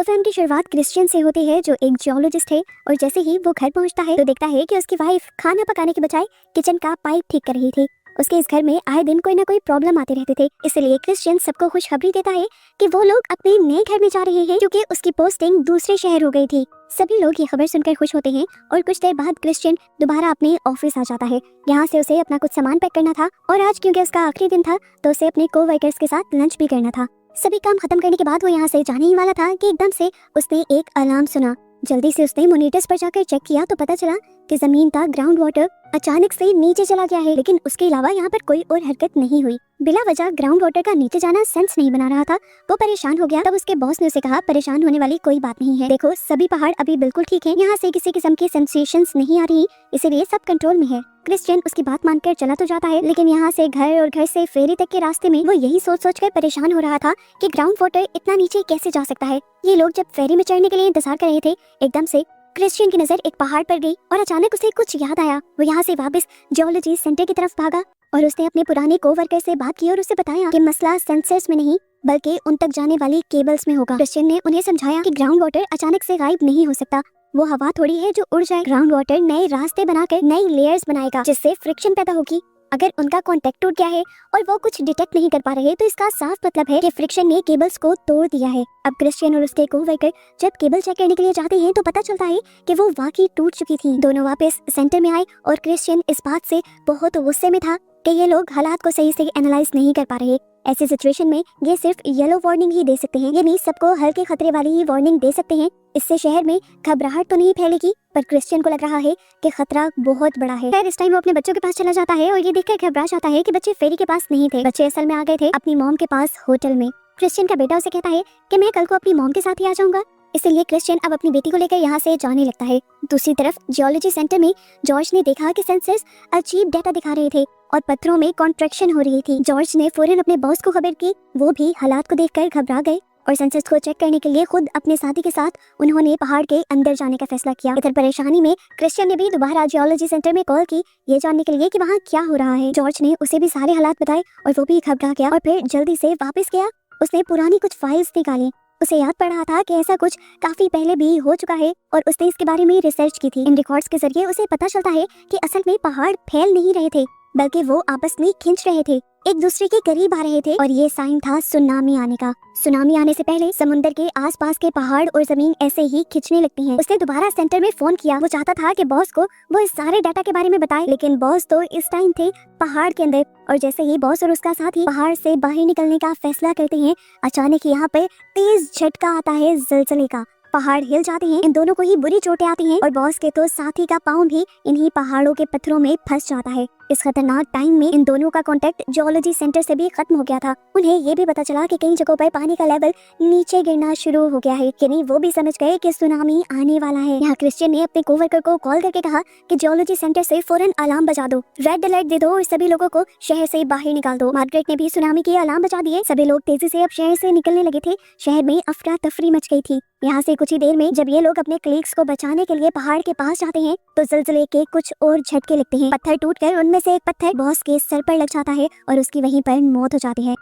तो फिल्म की शुरुआत क्रिश्चियन से होती है जो एक जियोलॉजिस्ट है और जैसे ही वो घर पहुंचता है तो देखता है कि उसकी वाइफ खाना पकाने के बजाय किचन का पाइप ठीक कर रही थी। उसके इस घर में आए दिन कोई ना कोई प्रॉब्लम आते रहते थे, इसलिए क्रिश्चियन सबको खुशखबरी देता है कि वो लोग अपने नए घर में जा रहे हैं क्योंकि उसकी पोस्टिंग दूसरे शहर हो गई थी। सभी लोग ये खबर सुनकर खुश होते हैं और कुछ देर बाद क्रिश्चियन दोबारा अपने ऑफिस आ जाता है। यहाँ से उसे अपना कुछ सामान पैक करना था और आज क्योंकि उसका आखिरी दिन था तो उसे अपने कोवर्कर्स के साथ लंच भी करना था। सभी काम खत्म करने के बाद वो यहाँ से जाने ही वाला था कि एकदम से उसने एक अलार्म सुना। जल्दी से उसने मॉनिटर्स पर जाकर चेक किया तो पता चला कि जमीन का ग्राउंड वाटर अचानक से नीचे चला गया है, लेकिन उसके अलावा यहाँ पर कोई और हरकत नहीं हुई। बिला वजह ग्राउंड वाटर का नीचे जाना सेंस नहीं बना रहा था। वो परेशान हो गया। तब उसके बॉस ने उसे कहा, परेशान होने वाली कोई बात नहीं है, देखो सभी पहाड़ अभी बिल्कुल ठीक हैं, यहाँ से किसी किस्म की सेंसेशंस नहीं आ रही, इसीलिए सब कंट्रोल में है। क्रिश्चियन उसकी बात मानकर चला तो जाता है, लेकिन यहाँ से घर और घर से फेरी तक के रास्ते में वो यही सोच कर परेशान हो रहा था कि ग्राउंड वाटर इतना नीचे कैसे जा सकता है। ये लोग जब फेरी में चढ़ने के लिए इंतजार कर रहे थे, एकदम से क्रिश्चियन की नजर एक पहाड़ पर गई और अचानक उसे कुछ याद आया। वो यहाँ से वापस जियोलॉजी सेंटर की तरफ भागा और उसने अपने पुराने कोवर्कर से बात की और उसे बताया कि मसला सेंसर्स में नहीं बल्कि उन तक जाने वाली केबल्स में होगा। क्रिश्चियन ने उन्हें समझाया कि ग्राउंड वाटर अचानक से गायब नहीं हो सकता, वो हवा थोड़ी है जो उड़ जाए। ग्राउंड वाटर नए रास्ते बनाकर नई लेयर्स बनाएगा जिससे फ्रिक्शन पैदा होगी। अगर उनका कांटेक्ट टूट गया है और वो कुछ डिटेक्ट नहीं कर पा रहे तो इसका साफ मतलब है कि फ्रिक्शन ने केबल्स को तोड़ दिया है। अब क्रिश्चियन और उसके कोवर्कर जब केबल चेक करने के लिए जाते हैं तो पता चलता है कि वो वाकई टूट चुकी थी। दोनों वापस सेंटर में आए और क्रिश्चियन इस बात से बहुत गुस्से में था कि ये लोग हालात को सही से एनालाइज नहीं कर पा रहे। ऐसी सिचुएशन में ये सिर्फ येलो वार्निंग ही दे सकते हैं, यानी सबको हल्के खतरे वाली ही वार्निंग दे सकते हैं। इससे शहर में घबराहट तो नहीं फैलेगी, पर क्रिश्चियन को लग रहा है कि खतरा बहुत बड़ा है। खैर इस टाइम वो अपने बच्चों के पास चला जाता है और ये देखकर घबरा जाता है कि बच्चे फेरी के पास नहीं थे, बच्चे असल में आ गए थे अपनी मॉम के पास होटल में। क्रिश्चियन का बेटा उसे कहता है कि मैं कल को अपनी मॉम के साथ ही आ जाऊंगा, इसलिए क्रिश्चियन अब अपनी बेटी को लेकर यहाँ से जाने लगता है। दूसरी तरफ जियोलॉजी सेंटर में जॉर्ज ने देखा कि सेंसर्स अजीब डेटा दिखा रहे थे और पत्थरों में कॉन्ट्रैक्शन हो रही थी। जॉर्ज ने फौरन अपने बॉस को खबर की, वो भी हालात को देखकर घबरा गए और सेंसर्स को चेक करने के लिए खुद अपने साथी के साथ उन्होंने पहाड़ के अंदर जाने का फैसला किया। इधर परेशानी में क्रिश्चियन ने भी दोबारा जियोलॉजी सेंटर में कॉल की ये जानने के लिए कि वहाँ क्या हो रहा है। जॉर्ज ने उसे भी सारे हालात बताए और वो भी घबरा गया और फिर जल्दी से वापस गया। उसने पुरानी कुछ फाइल्स निकाली। उसे याद पड़ रहा था कि ऐसा कुछ काफी पहले भी हो चुका है और उसने इसके बारे में रिसर्च की थी। इन रिकॉर्ड्स के जरिए उसे पता चलता है कि असल में पहाड़ फैल नहीं रहे थे बल्कि वो आपस में खिंच रहे थे, एक दूसरे के करीब आ रहे थे और ये साइन था सुनामी आने का। सुनामी आने से पहले समुद्र के आसपास के पहाड़ और जमीन ऐसे ही खिंचने लगती हैं। उसने दोबारा सेंटर में फोन किया। वो चाहता था कि बॉस को वो इस सारे डाटा के बारे में बताए, लेकिन बॉस तो इस टाइम थे पहाड़ के अंदर और जैसे ही बॉस और उसका साथी पहाड़ से बाहर निकलने का फैसला करते हैं, अचानक यहाँ पे तेज झटका आता है ज़लज़ले का। पहाड़ हिल जाते हैं, इन दोनों को ही बुरी चोटें आती हैं और बॉस के तो साथी का पाँव भी इन्हीं पहाड़ों के पत्थरों में फंस जाता है। इस खतरनाक टाइम में इन दोनों का कांटेक्ट जियोलॉजी सेंटर से भी खत्म हो गया था। उन्हें ये भी पता चला कि कई जगहों पर पानी का लेवल नीचे गिरना शुरू हो गया है, यानी वो भी समझ गए कि सुनामी आने वाला है। यहाँ क्रिश्चियन ने अपने कोवर्कर को कॉल करके कहा कि जियोलॉजी सेंटर से फौरन अलार्म बजा दो, रेड अलर्ट दे दो और सभी लोगों को शहर से बाहर निकाल दो। मार्गरेट ने भी सुनामी के अलार्म बजा दिए। सभी लोग तेजी से अब शहर से निकलने लगे थे। शहर में अफरा तफरी मच गई थी। यहाँ से कुछ ही देर में जब ये लोग अपने कलीग्स को बचाने के लिए पहाड़ के पास जाते हैं तो ज़लज़ले के कुछ और झटके लगते हैं। पत्थर टूटकर उनमें से एक पत्थर बॉस के सर पर लग जाता है और उसकी वहीं पर मौत हो जाती है।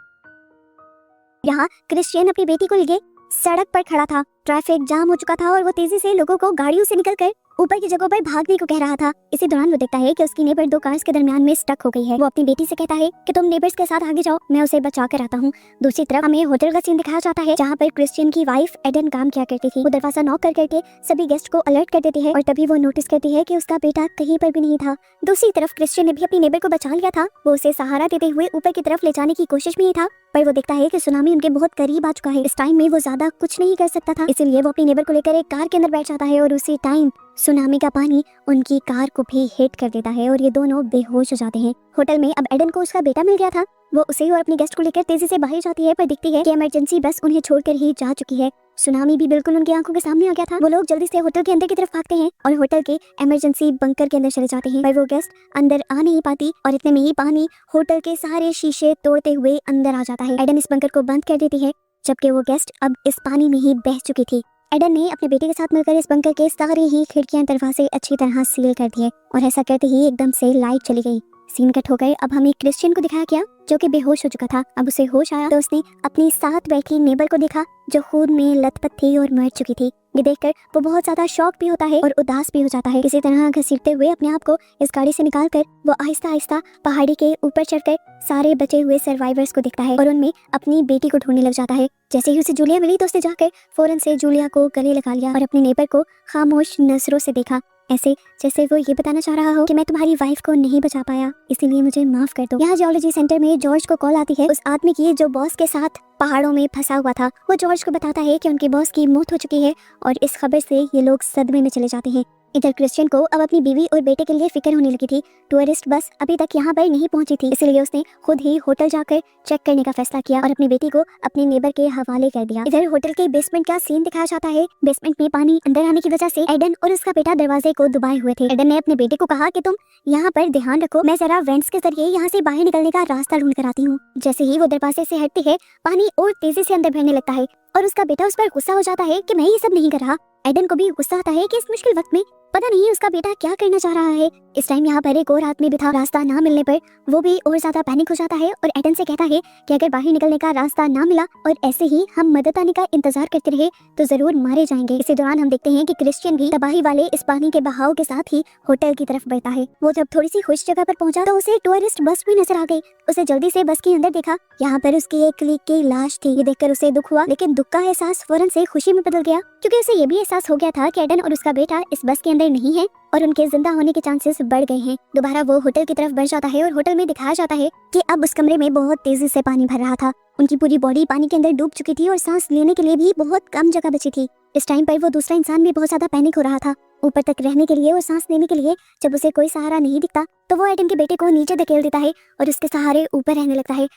यहाँ क्रिश्चियन अपनी बेटी को लेके सड़क पर खड़ा था। ट्रैफिक जाम हो चुका था और वो तेजी से लोगों को गाड़ियों से निकलकर ऊपर की जगहों पर भागने को कह रहा था। इसी दौरान वो देखता है कि उसकी नेबर दो कार्स के दरमियान में स्टक हो गई है। वो अपनी बेटी से कहता है कि तुम नेबर्स के साथ आगे जाओ, मैं उसे बचा कर आता हूँ। दूसरी तरफ हमें होटल का सीन दिखाया जाता है जहाँ पर क्रिश्चियन की वाइफ एडन काम किया करती थी। वो दरवाजा नॉक कर करके सभी गेस्ट को अलर्ट कर देती है और तभी वो नोटिस करती है कि उसका बेटा कहीं पर भी नहीं था। दूसरी तरफ क्रिश्चियन ने भी अपनी नेबर को बचा लिया था। वो उसे सहारा देते हुए ऊपर की तरफ ले जाने की कोशिश में ही था, पर वो देखता है कि सुनामी उनके बहुत करीब आ चुका है। इस टाइम में वो ज्यादा कुछ नहीं कर सकता था, इसीलिए वो अपनी नेबर को लेकर एक कार के अंदर बैठ जाता है और उसी टाइम सुनामी का पानी उनकी कार को भी हिट कर देता है और ये दोनों बेहोश हो जाते हैं। होटल में अब एडन को उसका बेटा मिल गया था। वो उसे और अपनी गेस्ट को लेकर तेजी से बाहर जाती है, पर दिखती है कि इमरजेंसी बस उन्हें छोड़कर ही जा चुकी है। सुनामी भी बिल्कुल उनकी आंखों के सामने आ गया था। वो लोग जल्दी से होटल के अंदर की तरफ भागते हैं और होटल के इमरजेंसी बंकर के अंदर चले जाते हैं, पर वो गेस्ट अंदर आ नहीं पाती और इतने में ही पानी होटल के सारे शीशे तोड़ते हुए अंदर आ जाता है। एडन इस बंकर को बंद कर देती है, जबकि वो गेस्ट अब इस पानी में ही बह चुकी थी। एडन ने अपने बेटे के साथ मिलकर इस बंकर के सारे ही खिड़कियां दरवाजे अच्छी तरह सील कर दिए और ऐसा करते ही एकदम से लाइट चली गई। सीन कट हो गए। अब हमें क्रिश्चियन को दिखाया गया जो कि बेहोश हो चुका था। अब उसे होश आया तो उसने अपनी साथ बैठी नेबर को देखा जो खून में लथपथ थी और मर चुकी थी। ये देखकर वो बहुत ज्यादा शॉक भी होता है और उदास भी हो जाता है। किसी तरह घसीटते हुए अपने आप को इस गाड़ी से निकालकर वो आहिस्ता आहिस्ता पहाड़ी के ऊपर चढ़कर सारे बचे हुए सर्वाइवर्स को देखता है और उनमें अपनी बेटी को ढूंढने लग जाता है। जैसे ही उसे जूलिया मिली तो उसने जाकर फौरन से जूलिया को गले लगा लिया और अपने नेबर को खामोश नजरों से देखा, ऐसे जैसे वो ये बताना चाह रहा हो कि मैं तुम्हारी वाइफ को नहीं बचा पाया, इसीलिए मुझे माफ कर दो। यहाँ जियोलॉजी सेंटर में जॉर्ज को कॉल आती है उस आदमी की जो बॉस के साथ पहाड़ों में फंसा हुआ था। वो जॉर्ज को बताता है कि उनके बॉस की मौत हो चुकी है और इस खबर से ये लोग सदमे में चले जाते हैं। इधर क्रिश्चियन को अब अपनी बीवी और बेटे के लिए फिक्र होने लगी थी। टूरिस्ट बस अभी तक यहाँ पर नहीं पहुंची थी, इसलिए उसने खुद ही होटल जाकर चेक करने का फैसला किया और अपनी बेटी को अपने नेबर के हवाले कर दिया। इधर होटल के बेसमेंट का सीन दिखाया जाता है। बेसमेंट में पानी अंदर आने की वजह से एडन और उसका बेटा दरवाजे को दबाए हुए थे। एडन ने अपने बेटे को कहा कि तुम यहाँ पर ध्यान रखो, मैं जरा वेंट्स के जरिए यहाँ से बाहर निकलने का रास्ता ढूंढ कर आती हूँ। जैसे ही वो दरवाजे से हटती है पानी और तेजी से अंदर भरने लगता है और उसका बेटा उस पर गुस्सा हो जाता है कि मैं ये सब नहीं कर रहा। एडन को भी गुस्सा आता है कि इस मुश्किल वक्त में पता नहीं उसका बेटा क्या करना चाह रहा है। इस टाइम यहाँ पर एक और आदमी भी था। रास्ता ना मिलने पर वो भी और ज्यादा पैनिक हो जाता है और एडन से कहता है कि अगर बाहर निकलने का रास्ता ना मिला और ऐसे ही हम मदद आने का इंतजार करते रहे तो जरूर मारे जाएंगे। इसी दौरान हम देखते हैं कि क्रिश्चियन भी तबाही वाले इस पानी के बहाव के साथ ही होटल की तरफ बढ़ता है। वो जब थोड़ी सी खुश जगह पर पहुंचा तो उसे टूरिस्ट बस भी नजर आ गई। उसे जल्दी से बस के अंदर देखा, यहाँ पर उसकी एक कलीग की लाश थी। ये देखकर उसे दुख हुआ, लेकिन दुख का एहसास फौरन से खुशी में बदल गया क्योंकि उसे ये भी एहसास हो गया था कि एडन और उसका बेटा इस बस के अंदर नहीं है और उनके जिंदा होने के चांसेस बढ़ गए हैं। दोबारा वो होटल की तरफ बढ़ जाता है और होटल में दिखाया जाता है कि अब उस कमरे में बहुत तेजी से पानी भर रहा था। उनकी पूरी बॉडी पानी के अंदर डूब चुकी थी और सांस लेने के लिए भी बहुत कम जगह बची थी। इस टाइम पर वो दूसरा इंसान भी बहुत ज्यादा पैनिक हो रहा था। ऊपर तक रहने के लिए और सांस लेने के लिए जब उसे कोई सहारा नहीं दिखता तो वो एडन के बेटे को नीचे धकेल देता है और उसके सहारे ऊपर रहने लगता है।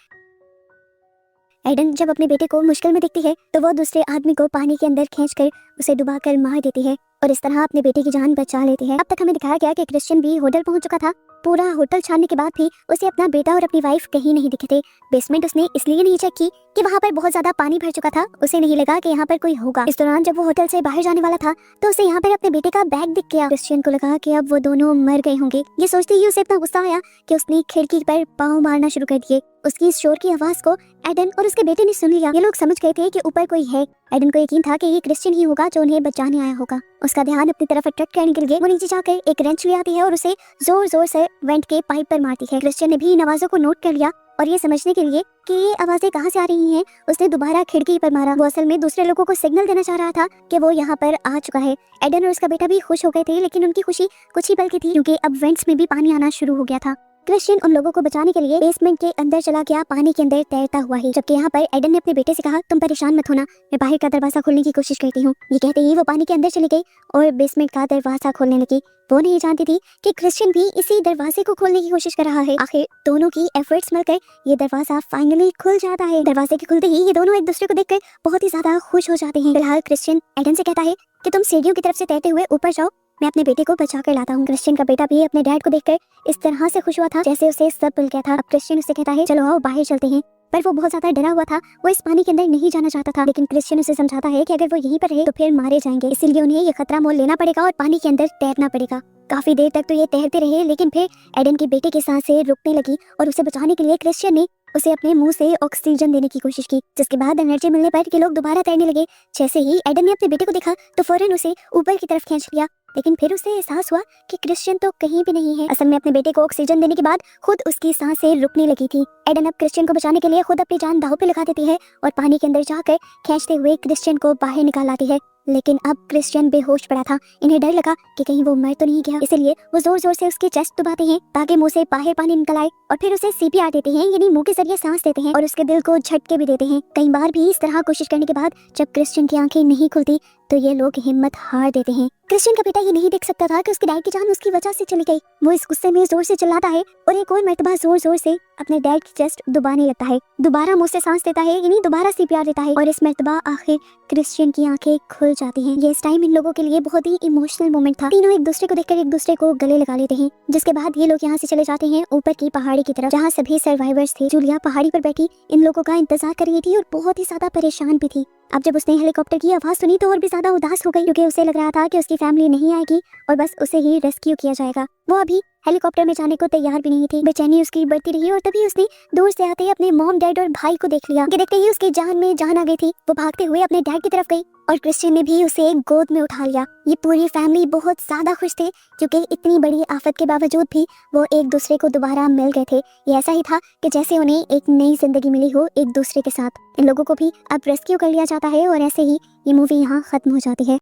एडन जब अपने बेटे को मुश्किल में दिखती है तो वो दूसरे आदमी को पानी के अंदर खींचकर उसे डुबाकर मार देती है और इस तरह अपने बेटे की जान बचा लेती है। अब तक हमें दिखाया गया कि क्रिश्चियन भी होटल पहुंच चुका था। पूरा होटल छानने के बाद भी उसे अपना बेटा और अपनी वाइफ कहीं नहीं दिखे थे। बेसमेंट उसने इसलिए नहीं चेक की कि वहाँ पर बहुत ज्यादा पानी भर चुका था, उसे नहीं लगा कि यहाँ पर कोई होगा। इस दौरान जब वो होटल से बाहर जाने वाला था तो उसे यहाँ पर अपने बेटे का बैग दिख गया। क्रिश्चियन को लगा कि अब वो दोनों मर गए होंगे। ये सोचते ही उसे इतना गुस्सा आया कि उसने खिड़की पर पाँव मारना शुरू कर दिए। उसकी इस शोर की आवाज को एडन और उसके बेटे ने सुन लिया। ये लोग समझ गए थे कि ऊपर कोई है। एडन को यकीन था कि ये क्रिश्चियन ही होगा जो उन्हें बचाने आया होगा। उसका ध्यान अपनी तरफ अट्रैक्ट करने के लिए वो नीचे जाकर एक रेंच ले आती है और उसे जोर जोर से वेंट के पाइप पर मारती है। क्रिश्चियन ने भी इन आवाजों को नोट कर लिया और ये समझने के लिए कि ये आवाजें कहाँ से आ रही हैं उसने दोबारा खिड़की पर मारा। वो असल में दूसरे लोगों को सिग्नल देना चाह रहा था कि वो यहाँ पर आ चुका है। एडन और उसका बेटा भी खुश हो गए थे, लेकिन उनकी खुशी कुछ ही पल की थी क्योंकि अब वेंट्स में भी पानी आना शुरू हो गया था। क्रिश्चियन उन लोगों को बचाने के लिए बेसमेंट के अंदर चला गया, पानी के अंदर तैरता हुआ ही। जबकि यहाँ पर एडन ने अपने बेटे से कहा, तुम परेशान मत होना, मैं बाहर का दरवाजा खोलने की कोशिश करती हूँ। ये कहते ही वो पानी के अंदर चली गई और बेसमेंट का दरवाजा खोलने लगी। वो नहीं जानती थी कि क्रिश्चियन भी इसी दरवाजे को खोलने की कोशिश कर रहा है। आखिर दोनों की एफर्ट्स मिलकर ये दरवाजा फाइनली खुल जाता है। दरवाजे के खुलते ही ये दोनों एक दूसरे को देखकर बहुत ही ज्यादा खुश हो जाते हैं। फिलहाल क्रिश्चियन एडन से कहता है कि तुम सीढ़ियों की तरफ से तैरते हुए ऊपर जाओ, मैं अपने बेटे को बचा कर लाता हूँ। क्रिश्चियन का बेटा भी अपने डैड को देखकर इस तरह से खुश हुआ था जैसे उसे सब मिल गया था। अब क्रिश्चियन उसे कहता है, चलो आओ बाहर चलते हैं। पर वो बहुत ज्यादा डरा हुआ था, वो इस पानी के अंदर नहीं जाना चाहता था। लेकिन क्रिश्चियन उसे समझाता है कि अगर वो यहीं पर रहे तो फिर मारे जाएंगे, इसीलिए उन्हें ये खतरा मोल लेना पड़ेगा और पानी के अंदर तैरना पड़ेगा। काफी देर तक तो ये तैरते रहे, लेकिन फिर एडन के बेटे की सांसें रुकने लगी और उसे बचाने के लिए क्रिश्चियन ने उसे अपने मुंह से ऑक्सीजन देने की कोशिश की, जिसके बाद एनर्जी मिलने पर ये लोग दोबारा तैरने लगे। जैसे ही एडन ने अपने बेटे को देखा तो फौरन उसे ऊपर की तरफ खींच लिया, लेकिन फिर उसे एहसास हुआ कि क्रिश्चियन तो कहीं भी नहीं है। असल में अपने बेटे को ऑक्सीजन देने के बाद खुद उसकी सांसें रुकने लगी थी। एडन अब क्रिश्चियन को बचाने के लिए खुद अपनी जान दांव पे लगा देती है और पानी के अंदर जाकर खींचते हुए क्रिश्चियन को बाहर निकाल लाती है। लेकिन अब क्रिश्चियन बेहोश पड़ा था। इन्हें डर लगा कि कहीं वो मर तो नहीं गया, इसलिए वो जोर जोर से उसकी चेस्ट दबाते हैं ताकि मुंह से बाहर पानी निकल आए और फिर उसे सीपीआर देते हैं, यानी मुंह के जरिए सांस देते हैं और उसके दिल को झटके भी देते हैं। कई बार भी इस तरह कोशिश करने के बाद जब क्रिश्चियन की आंखें नहीं खुलती तो ये लोग हिम्मत हार देते हैं। क्रिश्चियन का बेटा ये नहीं देख सकता था कि उसके डैड की जान उसकी वजह से चली गई। वो इस गुस्से में जोर से चिल्लाता है और एक और मर्तबा जोर जोर से अपने डैड की चेस्ट दबाने लगता है। दोबारा मुंह से सांस देता है, यानी दोबारा सीपीआर देता है और इस मर्तबा आखिर क्रिश्चियन की आंखें खुल जाती हैं। ये इस टाइम इन लोगों के लिए बहुत ही इमोशनल मोमेंट था। तीनों एक दूसरे को देखकर एक दूसरे को गले लगा लेते हैं, जिसके बाद ये लोग यहाँ से चले जाते हैं ऊपर की पहाड़ी की तरफ जहाँ सभी सर्वाइवर्स थे। जूलिया पहाड़ी पर बैठी इन लोगों का इंतजार कर रही थी और बहुत ही ज्यादा परेशान भी थी। अब जब उसने हेलीकॉप्टर की आवाज सुनी तो और भी ज्यादा उदास हो गई, क्योंकि उसे लग रहा था कि उसकी फैमिली नहीं आएगी और बस उसे ही रेस्क्यू किया जाएगा। वो अभी हेलीकॉप्टर में जाने को तैयार भी नहीं थी। बेचैनी उसकी बढ़ती रही और तभी उसने दूर से आते ही अपने मॉम, डैड और भाई को देख लिया। ये देखते ही उसकी जान में जान आ गई थी। वो भागते हुए अपने डैड की तरफ गई और क्रिश्चियन ने भी उसे गोद में उठा लिया। ये पूरी फैमिली बहुत ज्यादा खुश थे क्योंकि इतनी बड़ी आफत के बावजूद भी वो एक दूसरे को दोबारा मिल गए थे। ये ऐसा ही था कि जैसे उन्हें एक नई जिंदगी मिली हो एक दूसरे के साथ। इन लोगों को भी अब रेस्क्यू कर लिया जाता है और ऐसे ही ये मूवी यहाँ खत्म हो जाती है।